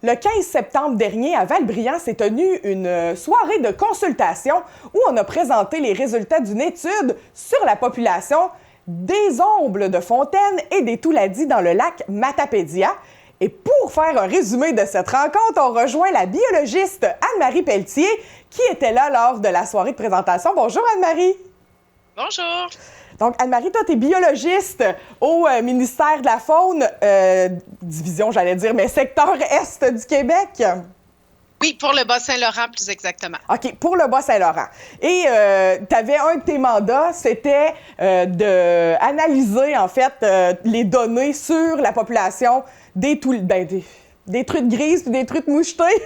Le 15 septembre dernier, à Valbriand, s'est tenue une soirée de consultation où on a présenté les résultats d'une étude sur la population des ombles de fontaines et des touladis dans le lac Matapédia. Et pour faire un résumé de cette rencontre, on rejoint la biologiste Anne-Marie Pelletier qui était là lors de la soirée de présentation. Bonjour Anne-Marie. Bonjour. Donc, Anne-Marie, toi, tu es biologiste au ministère de la Faune, division, j'allais dire, mais secteur Est du Québec. Oui, pour le Bas-Saint-Laurent, plus exactement. OK, pour le Bas-Saint-Laurent. Et tu avais un de tes mandats, c'était d'analyser, en fait, les données sur la population des truites grises et des truites mouchetées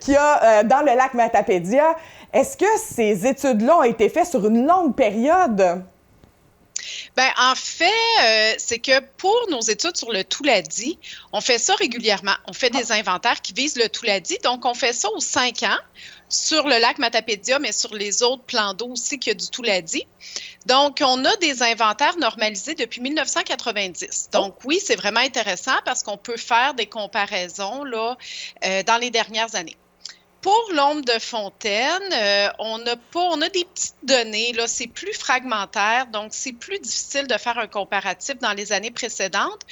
qu'il y a dans le lac Matapédia. Est-ce que ces études-là ont été faites sur une longue période? Bien, en fait, c'est que pour nos études sur le touladi, on fait ça régulièrement. On fait des inventaires qui visent le touladi. Donc, on fait ça aux 5 ans sur le lac Matapédia, mais sur les autres plans d'eau aussi qu'il y a du touladi. Donc, on a des inventaires normalisés depuis 1990. Donc, oui, c'est vraiment intéressant parce qu'on peut faire des comparaisons là, dans les dernières années. Pour l'ombre de fontaine, on a des petites données, là, c'est plus fragmentaire, donc c'est plus difficile de faire un comparatif dans les années précédentes,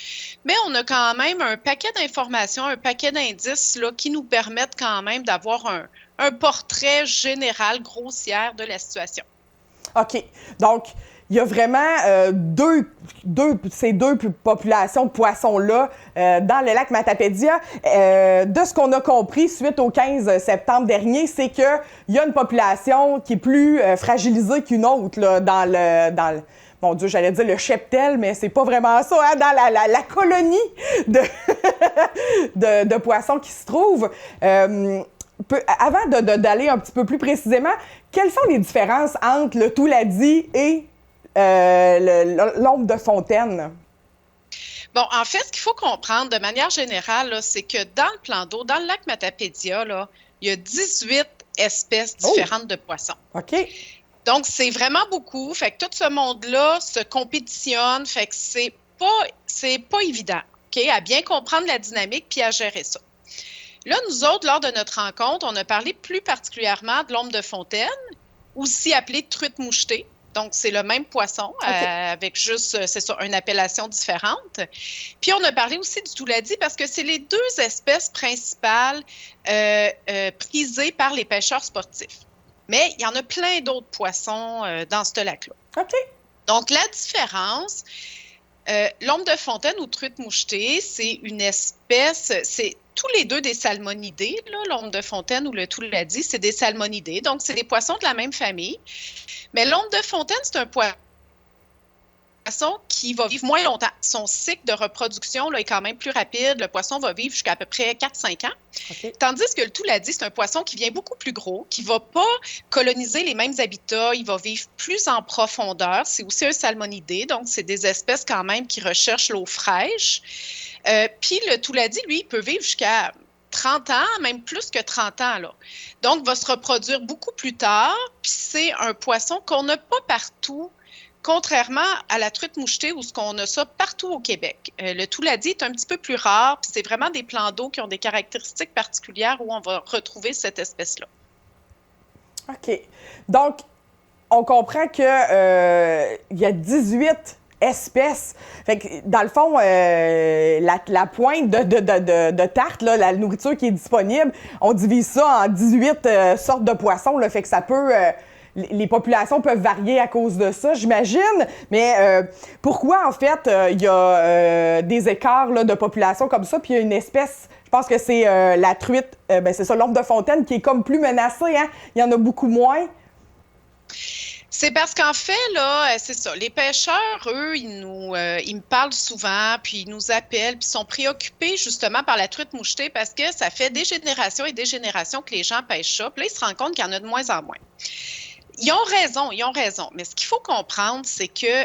mais on a quand même un paquet d'informations, un paquet d'indices là, qui nous permettent quand même d'avoir un portrait général grossière de la situation. OK. Donc, il y a vraiment ces deux populations de poissons-là dans le lac Matapédia. De ce qu'on a compris suite au 15 septembre dernier, c'est qu'il y a une population qui est plus fragilisée qu'une autre là, dans le mon Dieu, j'allais dire le cheptel, mais c'est pas vraiment ça, hein, dans la colonie de poissons qui se trouve. Avant d'aller un petit peu plus précisément, quelles sont les différences entre le touladi et l'ombre de fontaine? Bon, en fait, ce qu'il faut comprendre de manière générale, là, c'est que dans le plan d'eau, dans le lac Matapédia, là, il y a 18 espèces différentes de poissons. OK. Donc, c'est vraiment beaucoup. Fait que tout ce monde-là se compétitionne. Fait que c'est pas évident, OK, à bien comprendre la dynamique puis à gérer ça. Là, nous autres, lors de notre rencontre, on a parlé plus particulièrement de l'ombre de fontaine, aussi appelée truite mouchetée. Donc, c'est le même poisson, avec juste, c'est ça, une appellation différente. Puis, on a parlé aussi du touladi parce que c'est les deux espèces principales prisées par les pêcheurs sportifs. Mais il y en a plein d'autres poissons dans ce lac-là. OK. Donc, la différence, l'ombre de fontaine ou truite mouchetée, c'est une espèce, c'est tous les deux des salmonidés, l'ombre de fontaine ou le touladi, c'est des salmonidés. Donc, c'est des poissons de la même famille. Mais l'ombre de fontaine, c'est un poisson qui va vivre moins longtemps. Son cycle de reproduction là, est quand même plus rapide. Le poisson va vivre jusqu'à peu près 4-5 ans. Okay. Tandis que le touladi, c'est un poisson qui vient beaucoup plus gros, qui ne va pas coloniser les mêmes habitats. Il va vivre plus en profondeur. C'est aussi un salmonidé, donc c'est des espèces quand même qui recherchent l'eau fraîche. Puis le touladi, lui, il peut vivre jusqu'à 30 ans, même plus que 30 ans. Là. Donc, va se reproduire beaucoup plus tard. Puis c'est un poisson qu'on n'a pas partout, contrairement à la truite mouchetée où on a ça partout au Québec. Le touladi est un petit peu plus rare, puis c'est vraiment des plans d'eau qui ont des caractéristiques particulières où on va retrouver cette espèce-là. OK. Donc, on comprend qu'il y a 18 espèces. Fait que, dans le fond, la pointe de tarte, là, la nourriture qui est disponible, on divise ça en 18 sortes de poissons. Là, fait que ça peut... les populations peuvent varier à cause de ça, j'imagine. Mais pourquoi, en fait, il y a des écarts là, de population comme ça, puis il y a une espèce... Je pense que c'est la truite, c'est ça, l'ombre de fontaine, qui est comme plus menacée. Hein? Il y en a beaucoup moins. C'est parce qu'en fait, là, c'est ça. Les pêcheurs, eux, ils me parlent souvent, puis ils nous appellent, puis ils sont préoccupés justement par la truite mouchetée parce que ça fait des générations et des générations que les gens pêchent ça. Puis là, ils se rendent compte qu'il y en a de moins en moins. Ils ont raison. Mais ce qu'il faut comprendre, c'est que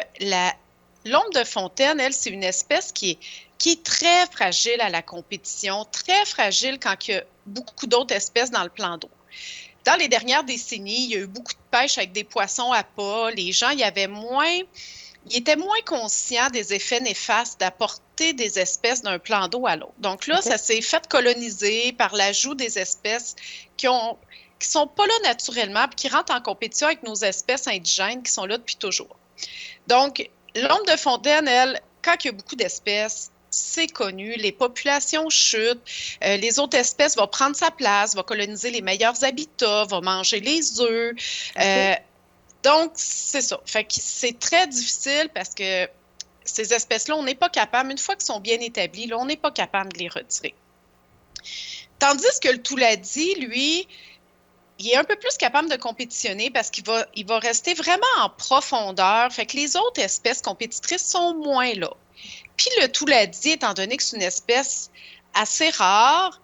l'ombre de fontaine, elle, c'est une espèce qui est très fragile à la compétition, très fragile quand il y a beaucoup d'autres espèces dans le plan d'eau. Dans les dernières décennies, il y a eu beaucoup de pêche avec des poissons à pas. Les gens, il y avait moins il était moins conscient des effets néfastes d'apporter des espèces d'un plan d'eau à l'autre. Donc là, ça s'est fait coloniser par l'ajout des espèces qui sont pas là naturellement, puis qui rentrent en compétition avec nos espèces indigènes qui sont là depuis toujours. Donc, l'ombre de fontaine, elle, quand il y a beaucoup d'espèces, c'est connu, les populations chutent, les autres espèces vont prendre sa place, vont coloniser les meilleurs habitats, vont manger les œufs. Donc, c'est ça. Fait que c'est très difficile parce que ces espèces-là, on n'est pas capable, une fois qu'elles sont bien établies, là, on n'est pas capable de les retirer. Tandis que le touladi, lui, il est un peu plus capable de compétitionner parce qu'il va rester vraiment en profondeur. Fait que les autres espèces compétitrices sont moins là. Puis le touladi, étant donné que c'est une espèce assez rare,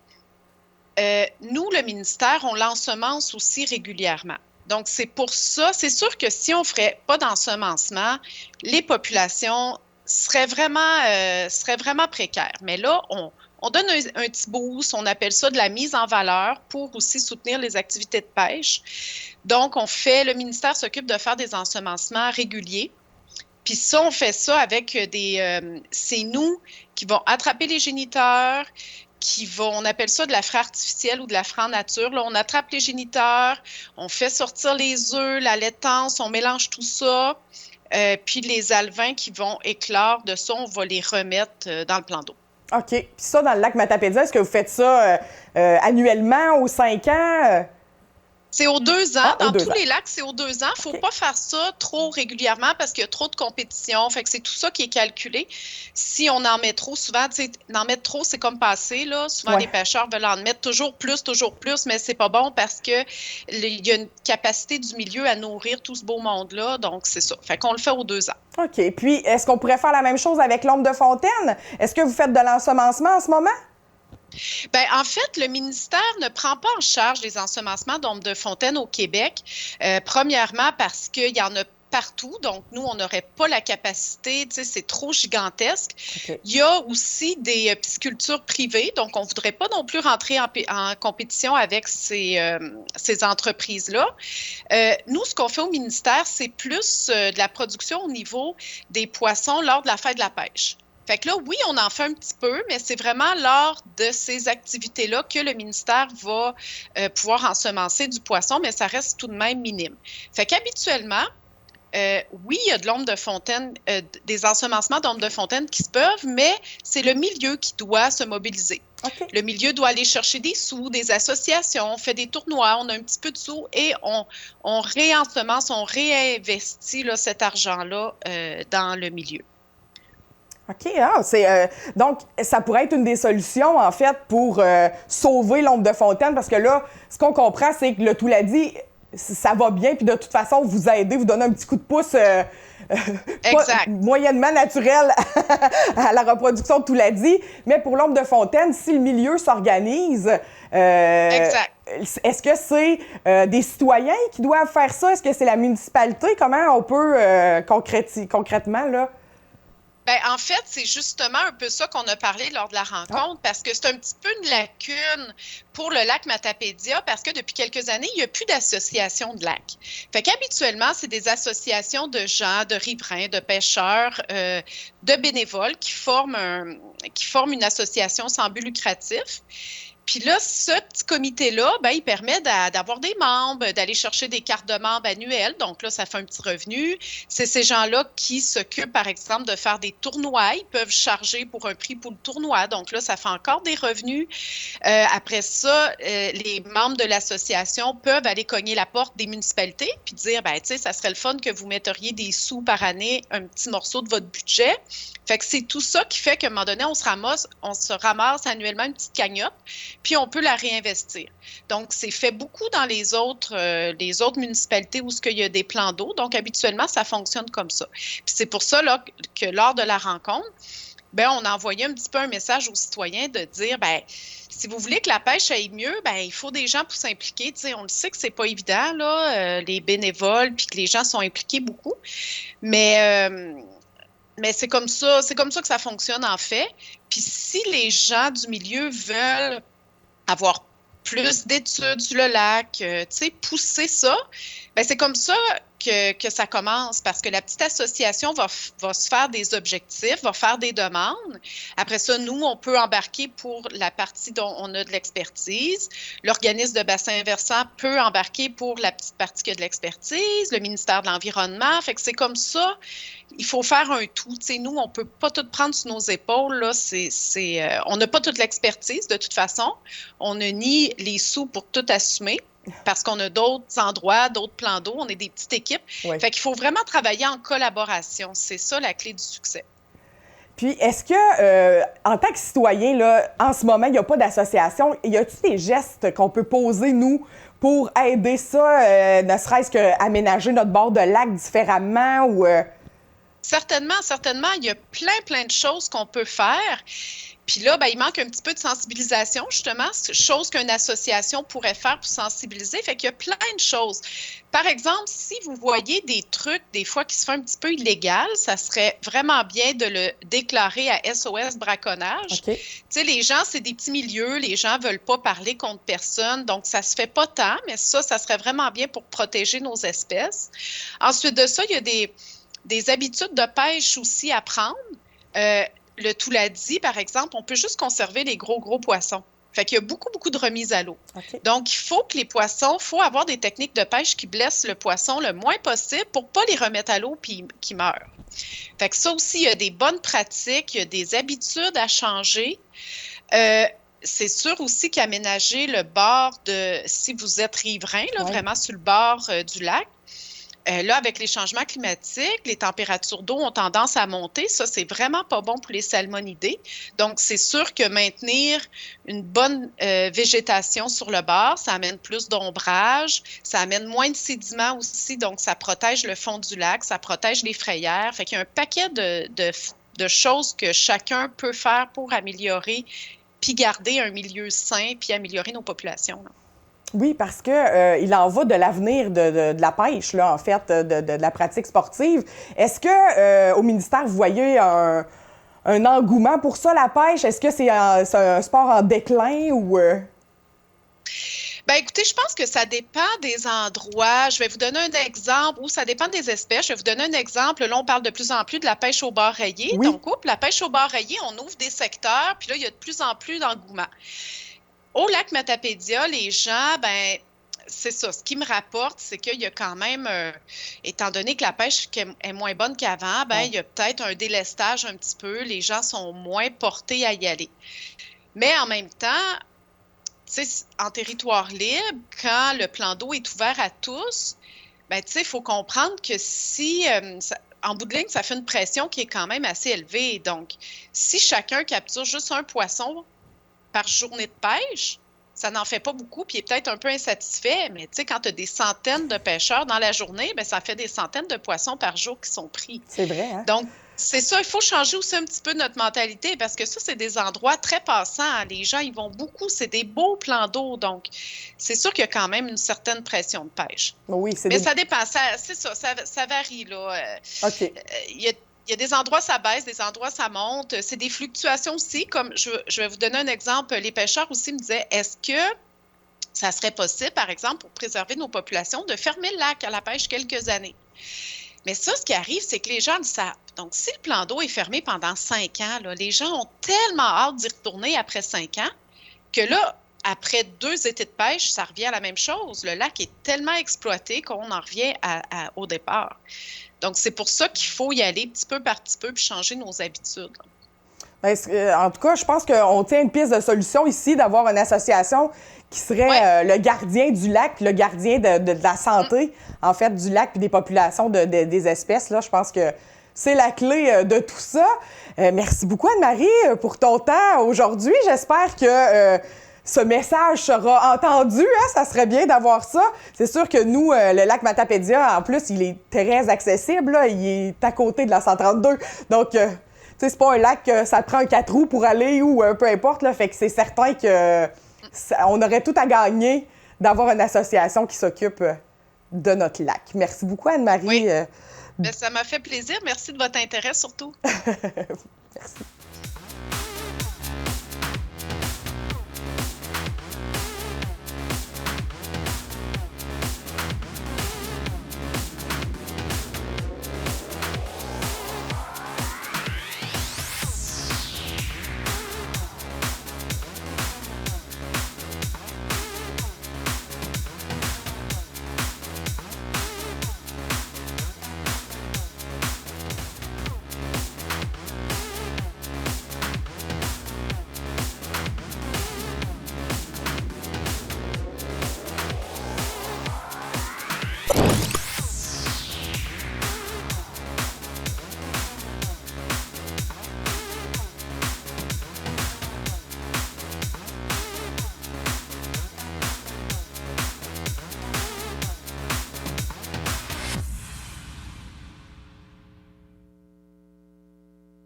nous, le ministère, on l'ensemence aussi régulièrement. Donc, c'est pour ça, c'est sûr que si on ne ferait pas d'ensemencement, les populations seraient vraiment précaires. Mais là, on donne un petit boost, on appelle ça de la mise en valeur pour aussi soutenir les activités de pêche. Donc, le ministère s'occupe de faire des ensemencements réguliers. Puis ça, on fait ça avec c'est nous qui vont attraper les géniteurs, on appelle ça de la fraie artificielle ou de la fraie en nature. Là, on attrape les géniteurs, on fait sortir les œufs, la laitance, on mélange tout ça. Puis les alevins qui vont éclore de ça, on va les remettre dans le plan d'eau. OK. Puis ça, dans le lac Matapédia, est-ce que vous faites ça annuellement, aux 5 ans? C'est aux 2 ans. Dans tous les lacs, c'est aux 2 ans. Il ne faut pas faire ça trop régulièrement parce qu'il y a trop de compétition. Fait que c'est tout ça qui est calculé. Si on en met trop, souvent, d'en mettre trop, c'est comme passer, là. Souvent, les pêcheurs veulent en mettre toujours plus, mais c'est pas bon parce qu'il y a une capacité du milieu à nourrir tout ce beau monde-là. Donc, c'est ça. Fait qu'on le fait aux 2 ans. OK. Puis, est-ce qu'on pourrait faire la même chose avec l'ombre de fontaine? Est-ce que vous faites de l'ensemencement en ce moment? Bien, en fait, le ministère ne prend pas en charge les ensemencements d'ombre de fontaine au Québec. Premièrement, parce qu'il y en a partout. Donc, nous, on n'aurait pas la capacité, c'est trop gigantesque. Il y a aussi des piscicultures privées. Donc, on ne voudrait pas non plus rentrer en compétition avec ces entreprises-là. Nous, ce qu'on fait au ministère, c'est plus de la production au niveau des poissons lors de la fête de la pêche. Fait que là, oui, on en fait un petit peu, mais c'est vraiment lors de ces activités-là que le ministère va pouvoir ensemencer du poisson, mais ça reste tout de même minime. Fait qu'habituellement, oui, il y a de l'ombre de fontaine, des ensemencements d'ombre de fontaine qui se peuvent, mais c'est le milieu qui doit se mobiliser. Le milieu doit aller chercher des sous, des associations, on fait des tournois, on a un petit peu de sous et on réensemence, on réinvestit là, cet argent-là dans le milieu. OK. Donc, ça pourrait être une des solutions, en fait, pour sauver l'ombre de fontaine, parce que là, ce qu'on comprend, c'est que le touladi, ça va bien, puis de toute façon, vous aidez, vous donnez un petit coup de pouce moyennement naturel à la reproduction de touladi. Mais pour l'ombre de fontaine, si le milieu s'organise, est-ce que c'est des citoyens qui doivent faire ça? Est-ce que c'est la municipalité? Comment on peut concrètement, là? Bien, en fait, c'est justement un peu ça qu'on a parlé lors de la rencontre, parce que c'est un petit peu une lacune pour le lac Matapédia, parce que depuis quelques années, il n'y a plus d'association de lacs. Fait qu'habituellement, c'est des associations de gens, de riverains, de pêcheurs, de bénévoles qui forment une association sans but lucratif. Puis là, ce petit comité-là, ben, il permet d'avoir des membres, d'aller chercher des cartes de membres annuelles. Donc là, ça fait un petit revenu. C'est ces gens-là qui s'occupent, par exemple, de faire des tournois. Ils peuvent charger pour un prix pour le tournoi. Donc là, ça fait encore des revenus. Après ça, les membres de l'association peuvent aller cogner la porte des municipalités puis dire, ben, tu sais, ça serait le fun que vous metteriez des sous par année, un petit morceau de votre budget. Fait que c'est tout ça qui fait qu'à un moment donné, on se ramasse annuellement une petite cagnotte, puis on peut la réinvestir. Donc, c'est fait beaucoup dans les autres municipalités où il y a des plans d'eau. Donc, habituellement, ça fonctionne comme ça. Puis c'est pour ça là, que lors de la rencontre, bien, on a envoyé un petit peu un message aux citoyens de dire, bien, si vous voulez que la pêche aille mieux, bien, il faut des gens pour s'impliquer. Tu sais, on le sait que c'est pas évident, là, les bénévoles, puis que les gens sont impliqués beaucoup. Mais c'est comme ça que ça fonctionne en fait. Puis si les gens du milieu veulent avoir plus d'études sur le lac, tu sais, pousser ça, bien, c'est comme ça que ça commence parce que la petite association va se faire des objectifs, va faire des demandes. Après ça, nous, on peut embarquer pour la partie dont on a de l'expertise. L'organisme de bassin versant peut embarquer pour la petite partie qui a de l'expertise, le ministère de l'Environnement. Fait que c'est comme ça. Il faut faire un tout. Tu sais, nous, on ne peut pas tout prendre sur nos épaules. Là. On n'a pas toute l'expertise de toute façon. On a ni les sous pour tout assumer. Parce qu'on a d'autres endroits, d'autres plans d'eau, on est des petites équipes. Oui. Fait qu'il faut vraiment travailler en collaboration. C'est ça la clé du succès. Puis, est-ce que, en tant que citoyen, là, en ce moment, il n'y a pas d'association, y a-t-il des gestes qu'on peut poser, nous, pour aider ça, ne serait-ce qu'aménager notre bord de lac différemment ou... Certainement, certainement. Il y a plein de choses qu'on peut faire. Puis là, ben, il manque un petit peu de sensibilisation, justement, chose qu'une association pourrait faire pour sensibiliser. Fait qu'il y a plein de choses. Par exemple, si vous voyez des trucs, des fois, qui se font un petit peu illégal, ça serait vraiment bien de le déclarer à SOS Braconnage. Okay. Tu sais, les gens, c'est des petits milieux, les gens ne veulent pas parler contre personne, donc ça se fait pas tant, mais ça serait vraiment bien pour protéger nos espèces. Ensuite de ça, il y a des habitudes de pêche aussi à prendre. Le touladi, par exemple, on peut juste conserver les gros poissons. Fait qu'il y a beaucoup de remises à l'eau. Okay. Donc, il faut que les poissons, il faut avoir des techniques de pêche qui blessent le poisson le moins possible pour ne pas les remettre à l'eau puis qu'ils meurent. Fait que ça aussi, il y a des bonnes pratiques, il y a des habitudes à changer. C'est sûr aussi qu'aménager le bord si vous êtes riverain, là, vraiment sur le bord du lac, là, avec les changements climatiques, les températures d'eau ont tendance à monter. Ça, c'est vraiment pas bon pour les salmonidés. Donc, c'est sûr que maintenir une bonne végétation sur le bord, ça amène plus d'ombrage, ça amène moins de sédiments aussi, donc ça protège le fond du lac, ça protège les frayères. Fait qu'il y a un paquet de choses que chacun peut faire pour améliorer, puis garder un milieu sain, puis améliorer nos populations, là. Oui, parce que il en va de l'avenir de la pêche, là, en fait, de la pratique sportive. Est-ce que au ministère, vous voyez un engouement pour ça, la pêche? Est-ce que c'est un sport en déclin ou... Bien, écoutez, je pense que ça dépend des endroits. Je vais vous donner un exemple où ça dépend des espèces. Je vais vous donner un exemple. Là, on parle de plus en plus de la pêche au bar rayé. Oui. Donc, la pêche au bar rayé, on ouvre des secteurs, puis là, il y a de plus en plus d'engouement. Au lac Matapédia, les gens, ben c'est ça. Ce qui me rapporte, c'est qu'il y a quand même, étant donné que la pêche est moins bonne qu'avant, ben il y a peut-être un délestage un petit peu. Les gens sont moins portés à y aller. Mais en même temps, tu sais, en territoire libre, quand le plan d'eau est ouvert à tous, ben tu sais, il faut comprendre que si... en bout de ligne, ça fait une pression qui est quand même assez élevée. Donc, si chacun capture juste un poisson par journée de pêche, ça n'en fait pas beaucoup, puis il est peut-être un peu insatisfait, mais tu sais, quand tu as des centaines de pêcheurs dans la journée, bien, ça fait des centaines de poissons par jour qui sont pris. C'est vrai, hein? Donc, c'est ça, il faut changer aussi un petit peu notre mentalité, parce que ça, c'est des endroits très passants. Les gens, ils vont beaucoup, c'est des beaux plans d'eau, donc c'est sûr qu'il y a quand même une certaine pression de pêche. Oui, mais ça dépend, c'est ça, ça varie, là. OK. Il y a des endroits, ça baisse, des endroits, ça monte. C'est des fluctuations aussi. Comme je vais vous donner un exemple. Les pêcheurs aussi me disaient, est-ce que ça serait possible, par exemple, pour préserver nos populations, de fermer le lac à la pêche quelques années? Mais ça, ce qui arrive, c'est que les gens le savent. Donc, si le plan d'eau est fermé pendant 5 ans, là, les gens ont tellement hâte d'y retourner après 5 ans que là, après 2 étés de pêche, ça revient à la même chose. Le lac est tellement exploité qu'on en revient au départ. Donc, c'est pour ça qu'il faut y aller petit peu par petit peu puis changer nos habitudes. Bien, en tout cas, je pense qu'on tient une piste de solution ici d'avoir une association qui serait le gardien du lac, le gardien de la santé, en fait, du lac puis des populations des espèces. Là, je pense que c'est la clé de tout ça. Merci beaucoup, Anne-Marie, pour ton temps aujourd'hui. J'espère que ce message sera entendu. Hein? Ça serait bien d'avoir ça. C'est sûr que nous, le lac Matapédia, en plus, il est très accessible. Là. Il est à côté de la 132. Donc, tu sais, c'est pas un lac que ça te prend 4 roues pour aller ou peu importe. Là. Fait que c'est certain que on aurait tout à gagner d'avoir une association qui s'occupe de notre lac. Merci beaucoup, Anne-Marie. Oui. Ça m'a fait plaisir. Merci de votre intérêt surtout.